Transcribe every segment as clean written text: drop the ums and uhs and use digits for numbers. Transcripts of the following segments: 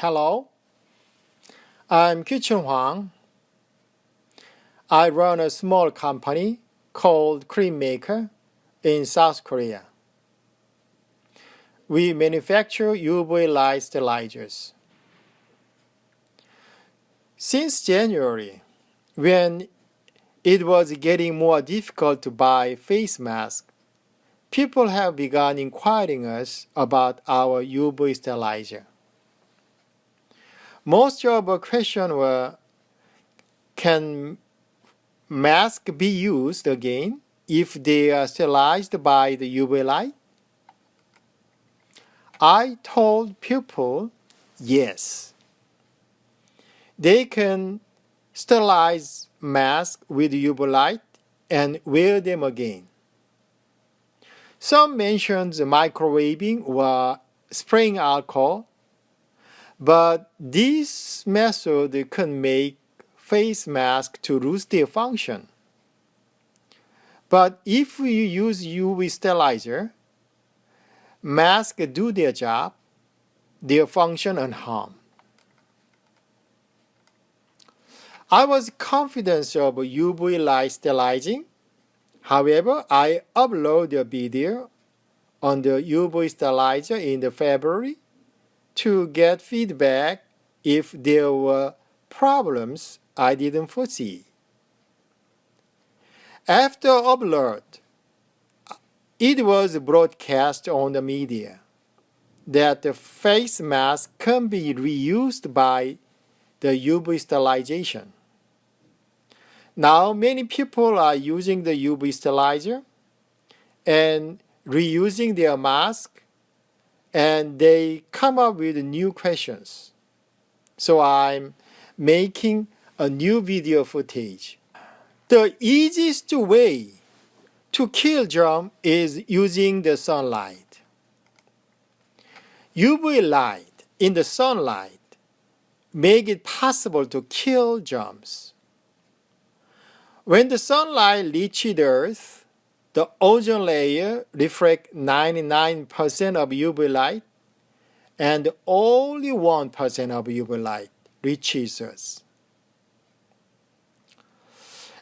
Hello, I'm Kyuchun Hwang. I run a small company called Cream Maker in South Korea. We manufacture UV light sterilizers. Since January, when it was getting more difficult to buy face masks, people have begun inquiring us about our UV sterilizer. Most of our questions were, can masks be used again if they are sterilized by the UV light? I told people yes. They can sterilize masks with UV light and wear them again. Some mentioned microwaving or spraying alcohol, but this method can make face masks to lose their function. But if we use UV sterilizer, masks do their job, their function unharmed. I was confident of UV light sterilizing. However, I uploaded a video on the UV sterilizer in February to get feedback if there were problems I didn't foresee. After upload, it was broadcast on the media that the face mask can be reused by the UV sterilization. Now many people are using the UV sterilizer and reusing their mask, and they come up with new questions. So I'm making a new video footage. The easiest way to kill germs is using the sunlight. UV light in the sunlight make it possible to kill germs. When the sunlight reaches the earth, the ozone layer reflects 99% of UV light, and only 1% of UV light reaches us.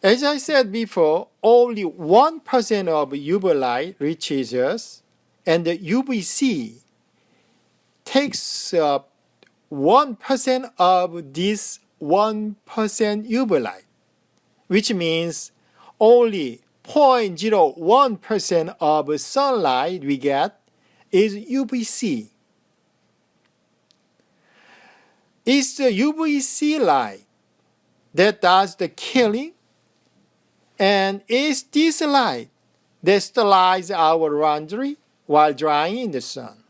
As I said before, only 1% of UV light reaches us, and the UVC takes up 1% of this 1% UV light, which means only 0.01% of sunlight we get is UVC. It's the UVC light that does the killing, and it's this light that sterilizes our laundry while drying in the sun.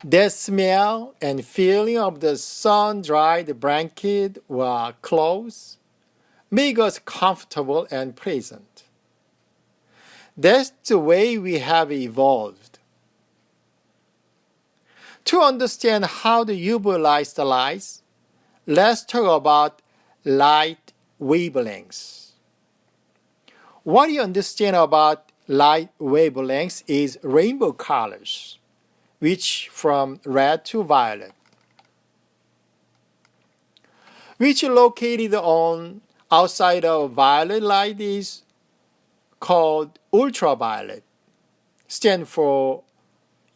The smell and feeling of the sun-dried blanket or clothes make us comfortable and pleasant. That's the way we have evolved. To understand how the UV light sterilizes, let's talk about light wavelengths. What you understand about light wavelengths is rainbow colors, which from red to violet, which located on outside of violet light is called ultraviolet, stand for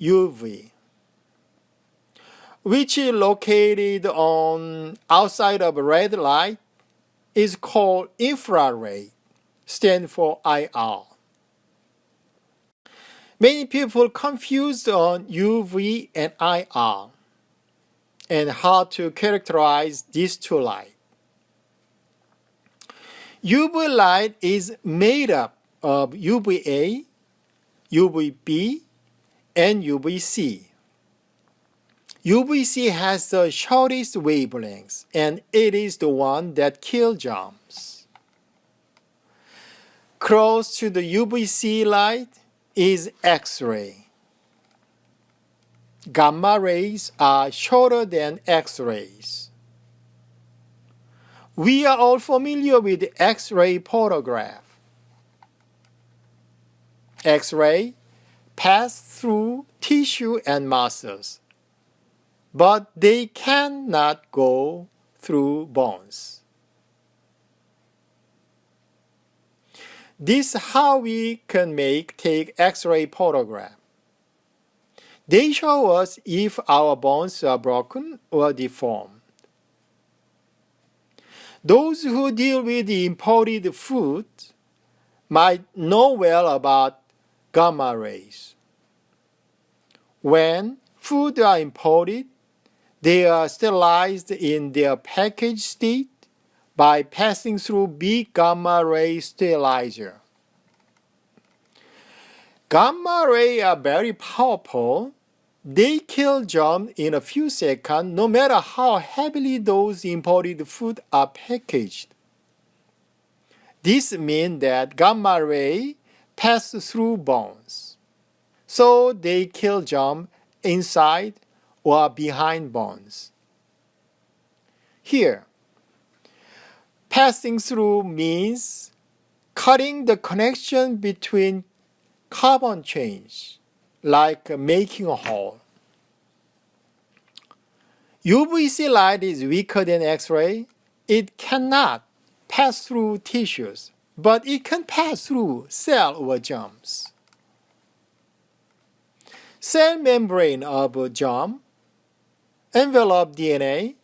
UV, which located on outside of red light is called infrared, stand for IR. Many people confused on UV and IR and how to characterize these two lights. UV light is made up of UVA, UVB, and UVC. UVC has the shortest wavelengths, and it is the one that kills germs. Close to the UVC light is X-ray. Gamma rays are shorter than X-rays. We are all familiar with X-ray photograph. X-ray pass through tissue and muscles, but they cannot go through bones. This is how we can take X-ray photograph. They show us if our bones are broken or deformed. Those who deal with imported food might know well about gamma rays. When food are imported, they are sterilized in their packaged state by passing through big gamma ray sterilizer. Gamma rays are very powerful. They kill germs in a few seconds, no matter how heavily those imported food are packaged. This means that gamma rays pass through bones, so they kill germs inside or behind bones. Here, passing through means cutting the connection between carbon chains, like making a hole. UVC light is weaker than X-ray. It cannot pass through tissues, but it can pass through cell or germs. Cell membrane of a germ envelope DNA,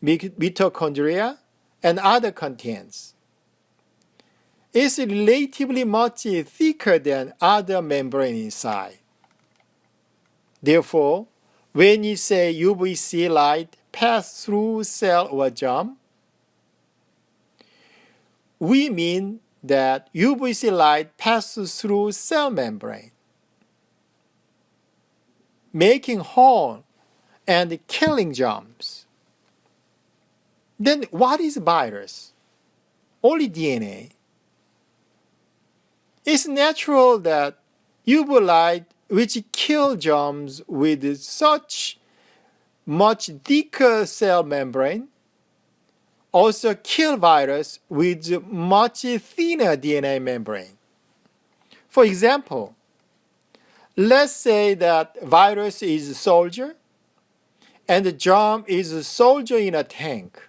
mitochondria, and other contents. It's relatively much thicker than other membrane inside. Therefore, when you say UVC light pass through cell or germ, we mean that UVC light passes through cell membrane, making hole and killing germs. Then what is virus? Only DNA. It's natural that UV light, which kill germs with such much thicker cell membrane, also kill virus with much thinner DNA membrane. For example, let's say that virus is a soldier and the germ is a soldier in a tank.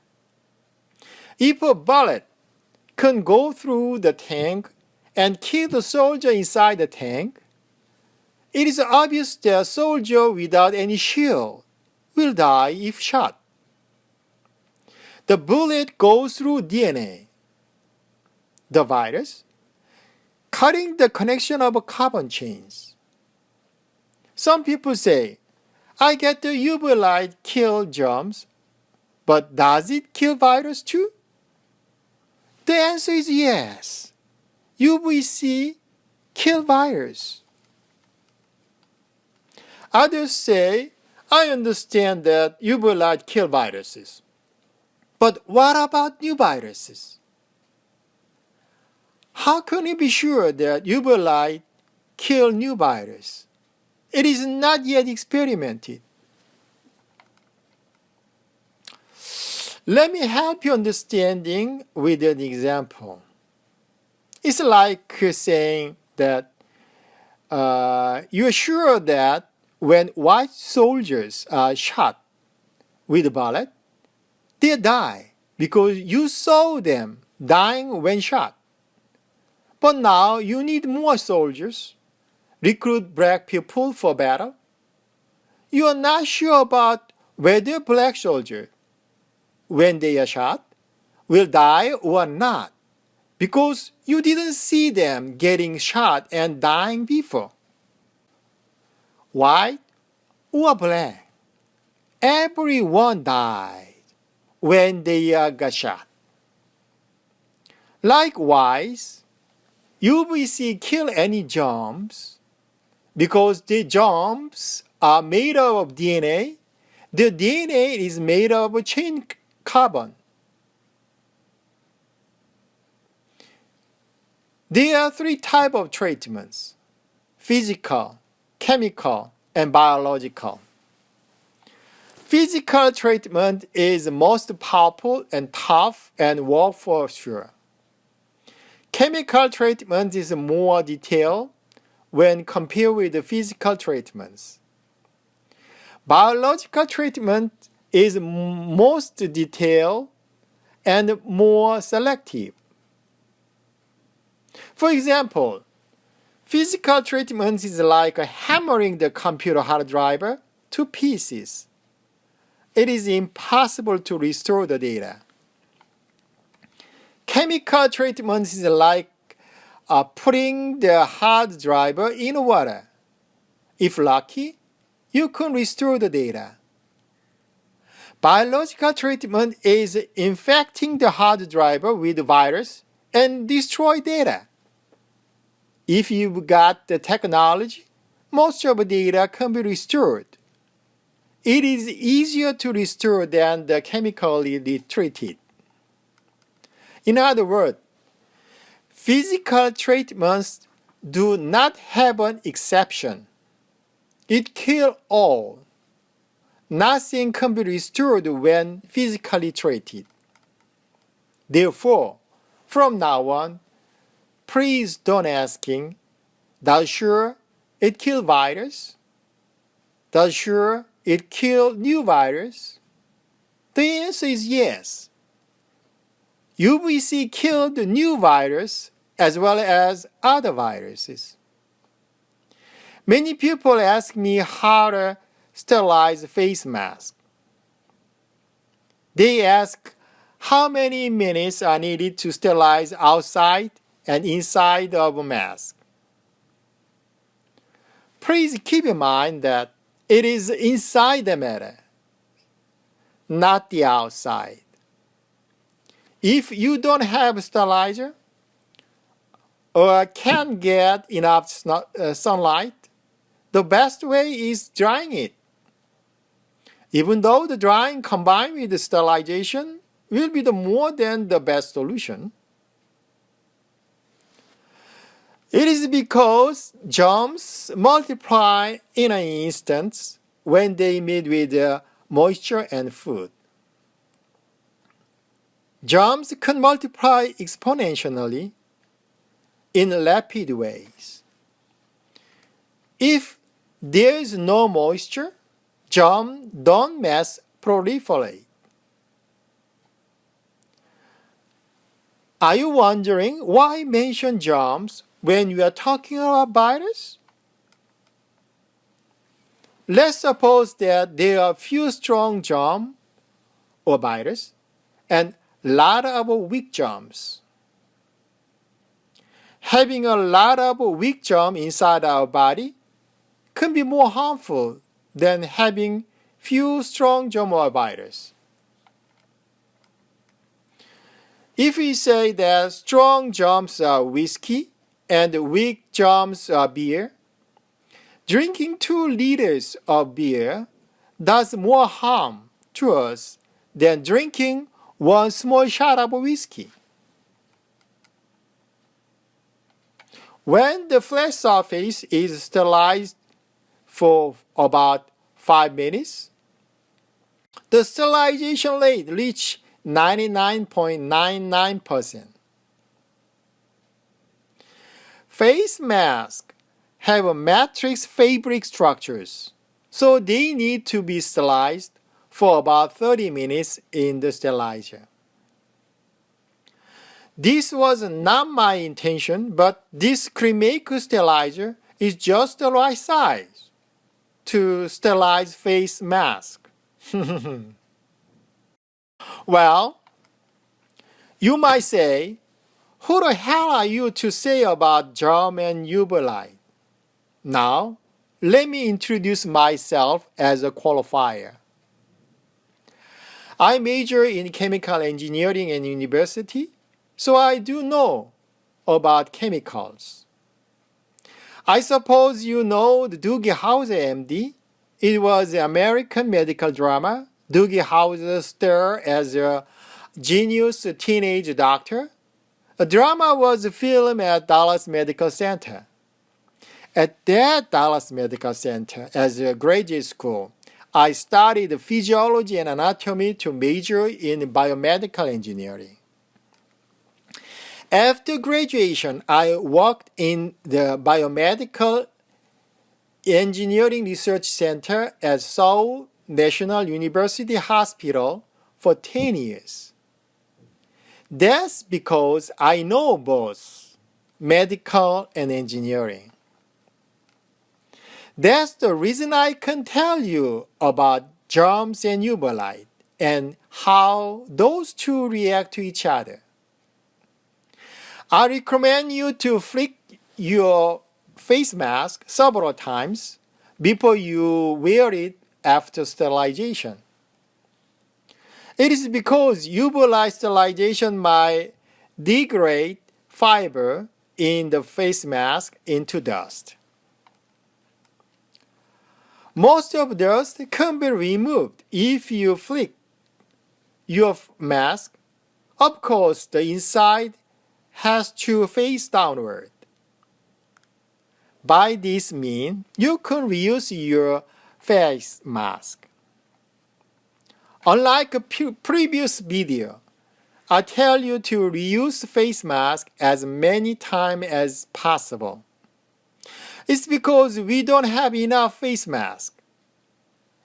If a bullet can go through the tank and kill the soldier inside the tank, it is obvious that a soldier without any shield will die if shot. The bullet goes through DNA, the virus, cutting the connection of carbon chains. Some people say, I get the UV light kill germs, but does it kill virus too? The answer is yes. UVC kill virus. Others say, I understand that UV light kill viruses. But what about new viruses? How can we be sure that UV light kill new virus? It is not yet experimented. Let me help you understanding with an example. It's like saying that you are sure that when white soldiers are shot with a bullet, they die because you saw them dying when shot. But now you need more soldiers, recruit black people for battle. You are not sure about whether black soldiers, when they are shot, will die or not, because you didn't see them getting shot and dying before. White or black, everyone died when they got shot. Likewise, UVC kill any germs because the germs are made up of DNA. The DNA is made up of chain carbon. There are three types of treatments: physical, chemical, and biological. Physical treatment is most powerful and tough and work for sure. Chemical treatment is more detailed when compared with the physical treatments. Biological treatment is most detailed and more selective. For example, physical treatment is like hammering the computer hard drive to pieces. It is impossible to restore the data. Chemical treatment is like putting the hard drive in water. If lucky, you can restore the data. Biological treatment is infecting the hard drive with virus and destroy data. If you've got the technology, most of the data can be restored. It is easier to restore than the chemically treated. In other words, physical treatments do not have an exception. It kills all. Nothing can be restored when physically treated. Therefore, from now on, please don't asking, does sure it kill virus? Does sure it kill new virus? The answer is yes. UVC killed the new virus as well as other viruses. Many people ask me how to sterilize face mask. They ask how many minutes are needed to sterilize outside and inside of a mask. Please keep in mind that it is inside the matter, not the outside. If you don't have sterilizer or can't get enough sunlight, the best way is drying it. Even though the drying combined with the sterilization will be more than the best solution. It is because germs multiply in an instant when they meet with moisture and food. Germs can multiply exponentially in rapid ways. If there is no moisture, germs don't mass proliferate. Are you wondering why mention germs when you are talking about virus? Let's suppose that there are few strong germs or virus and a lot of weak germs. Having a lot of weak germs inside our body can be more harmful than having few strong germs or virus. If we say that strong germs are whiskey and weak germs are beer, drinking 2 liters of beer does more harm to us than drinking 1 small shot of whiskey. When the flat surface is sterilized for about 5 minutes, the sterilization rate reaches 99.99%. Face masks have matrix fabric structures, so they need to be sterilized for about 30 minutes in the sterilizer. This was not my intention, but this Cremaker sterilizer is just the right size to sterilize face mask. Well, you might say, who the hell are you to say about germ and UV light? Now, let me introduce myself as a qualifier. I major in chemical engineering in university, so I do know about chemicals. I suppose you know the Doogie Howser MD. It was an American medical drama. Doogie Howser starred as a genius teenage doctor. A drama was filmed at Dallas Medical Center. At that Dallas Medical Center, as a graduate school, I studied physiology and anatomy to major in biomedical engineering. After graduation, I worked in the biomedical Engineering Research Center at Seoul National University Hospital for 10 years. That's because I know both medical and engineering. That's the reason I can tell you about germs and UV light and how those two react to each other. I recommend you to flick your face mask several times before you wear it after sterilization. It is because UV light sterilization might degrade fiber in the face mask into dust. Most of dust can be removed if you flick your mask. Of course, the inside has to face downward. By this means, you can reuse your face mask. Unlike a previous video, I tell you to reuse face mask as many times as possible. It's because we don't have enough face masks.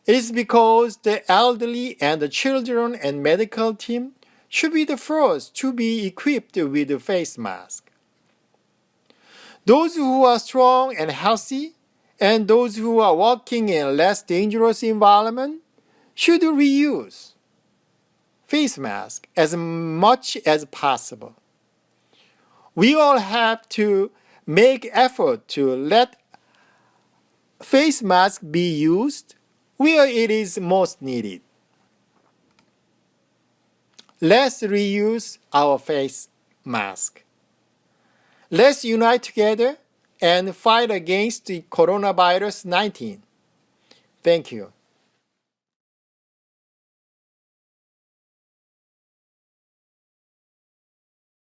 It is because the elderly and the children and medical team should be the first to be equipped with a face mask. Those who are strong and healthy and those who are working in a less dangerous environment should reuse face masks as much as possible. We all have to make effort to let face masks be used where it is most needed. Let's reuse our face mask. Let's unite together and fight against the coronavirus 19. Thank you.